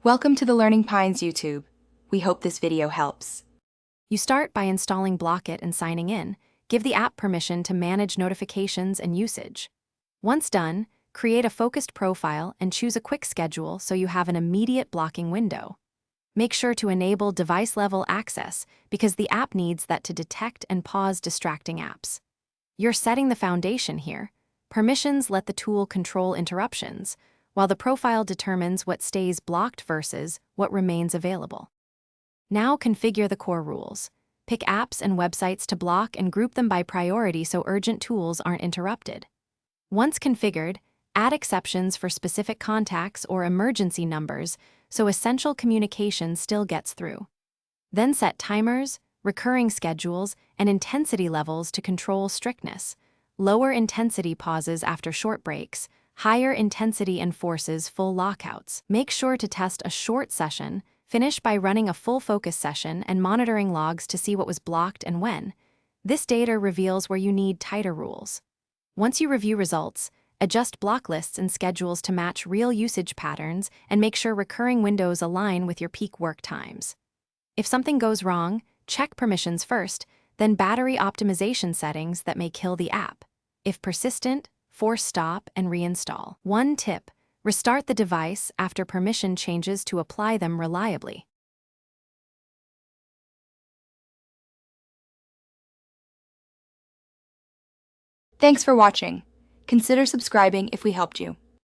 Welcome to the Learning Pines YouTube. We hope this video helps. You start by installing Blockit and signing in. Give the app permission to manage notifications and usage. Once done, create a focused profile and choose a quick schedule so you have an immediate blocking window. Make sure to enable device-level access because the app needs that to detect and pause distracting apps. You're setting the foundation here. Permissions let the tool control interruptions, while the profile determines what stays blocked versus what remains available. Now configure the core rules. Pick apps and websites to block and group them by priority so urgent tools aren't interrupted. Once configured, add exceptions for specific contacts or emergency numbers so essential communication still gets through. Then set timers, recurring schedules, and intensity levels to control strictness. Lower intensity pauses after short breaks, higher intensity enforces full lockouts. Make sure to test a short session. Finish by running a full focus session and monitoring logs to see what was blocked and when. This data reveals where you need tighter rules. Once you review results, adjust block lists and schedules to match real usage patterns and make sure recurring windows align with your peak work times. If something goes wrong, check permissions first, then battery optimization settings that may kill the app. If persistent, force stop and reinstall. One tip: restart the device after permission changes to apply them reliably. Thanks for watching. Consider subscribing if we helped you.